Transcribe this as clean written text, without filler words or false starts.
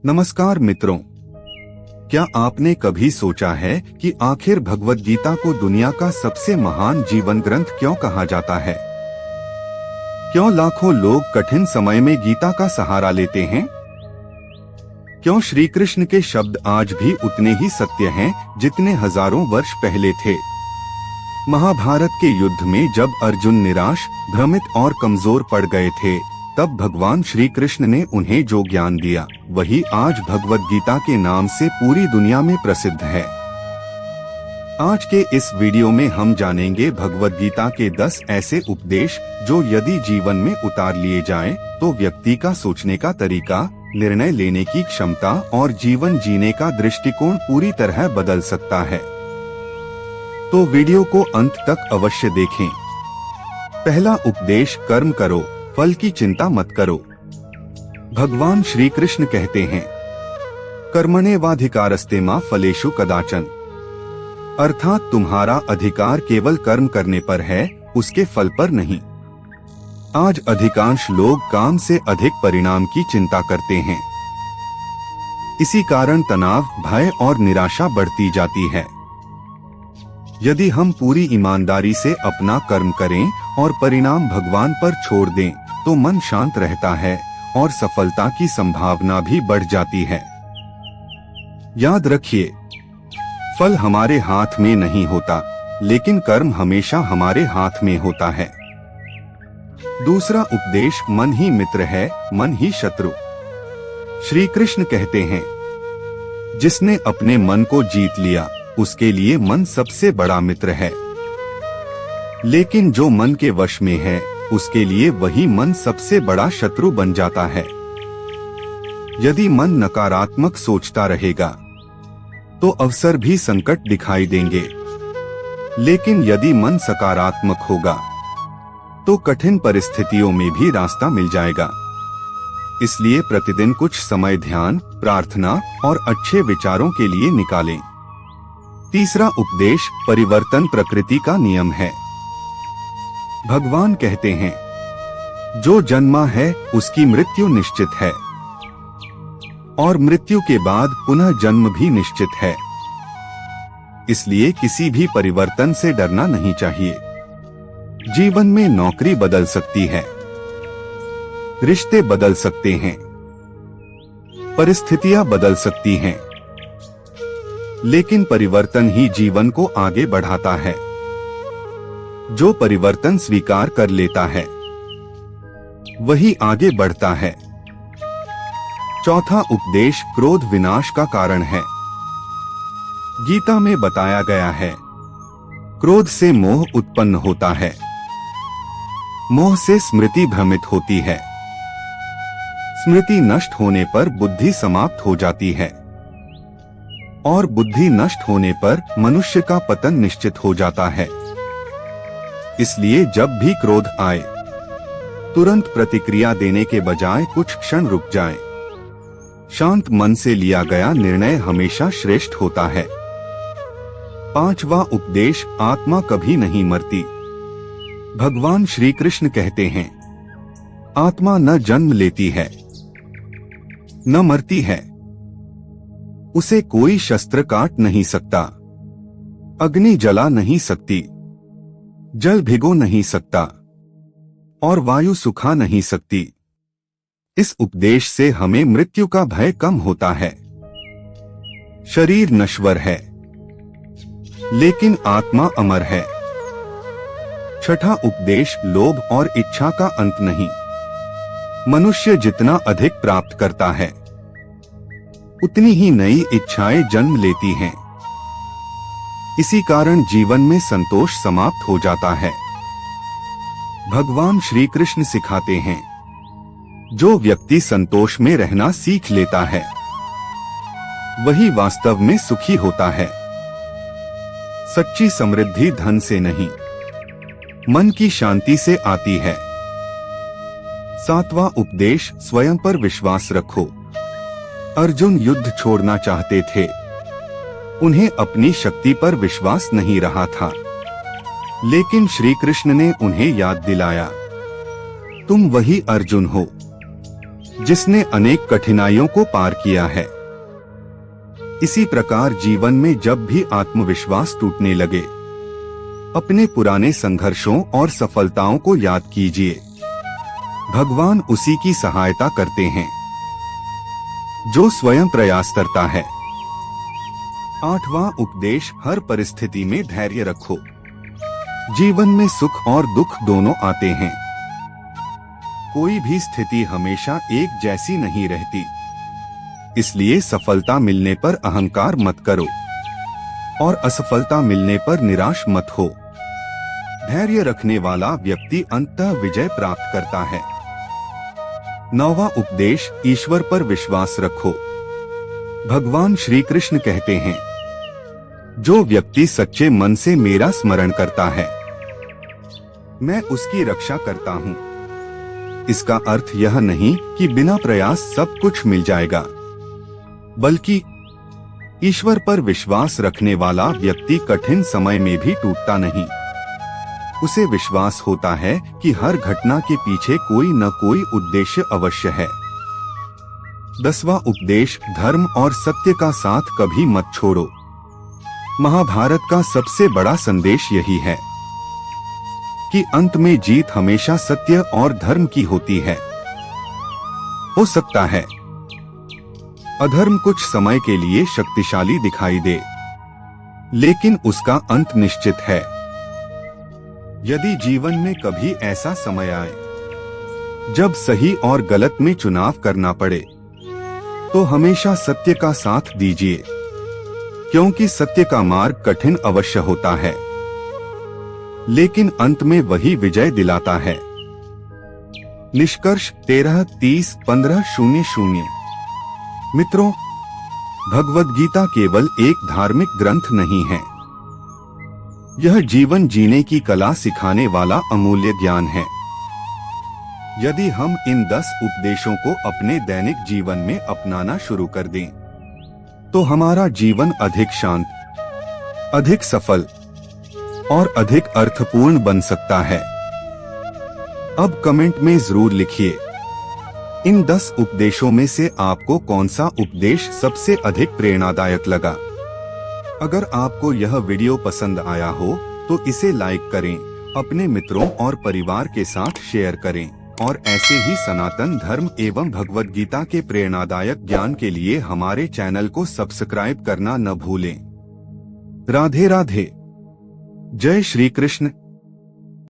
नमस्कार मित्रों, क्या आपने कभी सोचा है कि आखिर भगवद गीता को दुनिया का सबसे महान जीवन ग्रंथ क्यों कहा जाता है? क्यों लाखों लोग कठिन समय में गीता का सहारा लेते हैं? क्यों श्री कृष्ण के शब्द आज भी उतने ही सत्य हैं जितने हजारों वर्ष पहले थे? महाभारत के युद्ध में जब अर्जुन निराश, भ्रमित और कमजोर पड़ गए थे, तब भगवान श्री कृष्ण ने उन्हें जो ज्ञान दिया, वही आज भगवद गीता के नाम से पूरी दुनिया में प्रसिद्ध है। आज के इस वीडियो में हम जानेंगे भगवद गीता के 10 ऐसे उपदेश जो यदि जीवन में उतार लिए जाएं, तो व्यक्ति का सोचने का तरीका, निर्णय लेने की क्षमता और जीवन जीने का दृष्टिकोण पूरी तरह बदल सकता है। तो वीडियो को अंत तक अवश्य देखें। पहला उपदेश, कर्म करो, फल की चिंता मत करो। भगवान श्री कृष्ण कहते हैं, कर्मण्येवाधिकारस्ते मा फलेषु कदाचन, अर्थात तुम्हारा अधिकार केवल कर्म करने पर है, उसके फल पर नहीं। आज अधिकांश लोग काम से अधिक परिणाम की चिंता करते हैं। इसी कारण तनाव, भय और निराशा बढ़ती जाती है। यदि हम पूरी ईमानदारी से अपना कर्म करें और परिणाम भगवान पर छोड़ दें, तो मन शांत रहता है और सफलता की संभावना भी बढ़ जाती है। याद रखिए, फल हमारे हाथ में नहीं होता, लेकिन कर्म हमेशा हमारे हाथ में होता है। दूसरा उपदेश, मन ही मित्र है, मन ही शत्रु। श्री कृष्ण कहते हैं, जिसने अपने मन को जीत लिया, उसके लिए मन सबसे बड़ा मित्र है। लेकिन जो मन के वश में है, उसके लिए वही मन सबसे बड़ा शत्रु बन जाता है। यदि मन नकारात्मक सोचता रहेगा, तो अवसर भी संकट दिखाई देंगे। लेकिन यदि मन सकारात्मक होगा, तो कठिन परिस्थितियों में भी रास्ता मिल जाएगा। इसलिए प्रतिदिन कुछ समय ध्यान, प्रार्थना और अच्छे विचारों के लिए निकालें। तीसरा उपदेश, परिवर्तन प्रकृति का नियम है। भगवान कहते हैं, जो जन्मा है उसकी मृत्यु निश्चित है, और मृत्यु के बाद पुनः जन्म भी निश्चित है। इसलिए किसी भी परिवर्तन से डरना नहीं चाहिए। जीवन में नौकरी बदल सकती है, रिश्ते बदल सकते हैं, परिस्थितियां बदल सकती हैं, लेकिन परिवर्तन ही जीवन को आगे बढ़ाता है। जो परिवर्तन स्वीकार कर लेता है, वही आगे बढ़ता है। चौथा उपदेश, क्रोध विनाश का कारण है। गीता में बताया गया है, क्रोध से मोह उत्पन्न होता है, मोह से स्मृति भ्रमित होती है, स्मृति नष्ट होने पर बुद्धि समाप्त हो जाती है, और बुद्धि नष्ट होने पर मनुष्य का पतन निश्चित हो जाता है। इसलिए जब भी क्रोध आए, तुरंत प्रतिक्रिया देने के बजाय कुछ क्षण रुक जाएं। शांत मन से लिया गया निर्णय हमेशा श्रेष्ठ होता है। पांचवा उपदेश, आत्मा कभी नहीं मरती। भगवान श्री कृष्ण कहते हैं, आत्मा न जन्म लेती है, न मरती है। उसे कोई शस्त्र काट नहीं सकता, अग्नि जला नहीं सकती, जल भिगो नहीं सकता, और वायु सुखा नहीं सकती। इस उपदेश से हमें मृत्यु का भय कम होता है। शरीर नश्वर है, लेकिन आत्मा अमर है। छठा उपदेश, लोभ और इच्छा का अंत नहीं। मनुष्य जितना अधिक प्राप्त करता है, उतनी ही नई इच्छाएं जन्म लेती हैं। इसी कारण जीवन में संतोष समाप्त हो जाता है। भगवान श्री कृष्ण सिखाते हैं, जो व्यक्ति संतोष में रहना सीख लेता है, वही वास्तव में सुखी होता है। सच्ची समृद्धि धन से नहीं, मन की शांति से आती है। सातवां उपदेश, स्वयं पर विश्वास रखो। अर्जुन युद्ध छोड़ना चाहते थे, उन्हें अपनी शक्ति पर विश्वास नहीं रहा था, लेकिन श्री कृष्ण ने उन्हें याद दिलाया, तुम वही अर्जुन हो जिसने अनेक कठिनाइयों को पार किया है। इसी प्रकार जीवन में जब भी आत्मविश्वास टूटने लगे, अपने पुराने संघर्षों और सफलताओं को याद कीजिए। भगवान उसी की सहायता करते हैं जो स्वयं प्रयास करता है। 8वां उपदेश, हर परिस्थिति में धैर्य रखो। जीवन में सुख और दुख दोनों आते हैं। कोई भी स्थिति हमेशा एक जैसी नहीं रहती, इसलिए सफलता मिलने पर अहंकार मत करो और असफलता मिलने पर निराश मत हो। धैर्य रखने वाला व्यक्ति अंततः विजय प्राप्त करता है। 9वां उपदेश, ईश्वर पर विश्वास रखो। भगवान श्री कृष्ण कहते हैं, जो व्यक्ति सच्चे मन से मेरा स्मरण करता है, मैं उसकी रक्षा करता हूँ। इसका अर्थ यह नहीं कि बिना प्रयास सब कुछ मिल जाएगा, बल्कि ईश्वर पर विश्वास रखने वाला व्यक्ति कठिन समय में भी टूटता नहीं। उसे विश्वास होता है कि हर घटना के पीछे कोई न कोई उद्देश्य अवश्य है। 10वां उपदेश, धर्म और सत्य का साथ कभी मत छोड़ो। महाभारत का सबसे बड़ा संदेश यही है कि अंत में जीत हमेशा सत्य और धर्म की होती है। हो सकता है अधर्म कुछ समय के लिए शक्तिशाली दिखाई दे, लेकिन उसका अंत निश्चित है। यदि जीवन में कभी ऐसा समय आए जब सही और गलत में चुनाव करना पड़े, तो हमेशा सत्य का साथ दीजिए, क्योंकि सत्य का मार्ग कठिन अवश्य होता है, लेकिन अंत में वही विजय दिलाता है। निष्कर्ष 13-30-15-00। मित्रों, भगवद गीता केवल एक धार्मिक ग्रंथ नहीं है। यह जीवन जीने की कला सिखाने वाला अमूल्य ज्ञान है। यदि हम इन 10 उपदेशों को अपने दैनिक जीवन में अपनाना शुरू कर दें, तो हमारा जीवन अधिक शांत, अधिक सफल और अधिक अर्थपूर्ण बन सकता है। अब कमेंट में जरूर लिखिए, इन 10 उपदेशों में से आपको कौन सा उपदेश सबसे अधिक प्रेरणादायक लगा। अगर आपको यह वीडियो पसंद आया हो तो इसे लाइक करें, अपने मित्रों और परिवार के साथ शेयर करें और ऐसे ही सनातन धर्म एवं भगवद गीता के प्रेरणादायक ज्ञान के लिए हमारे चैनल को सब्सक्राइब करना न भूलें। राधे राधे। जय श्री कृष्ण।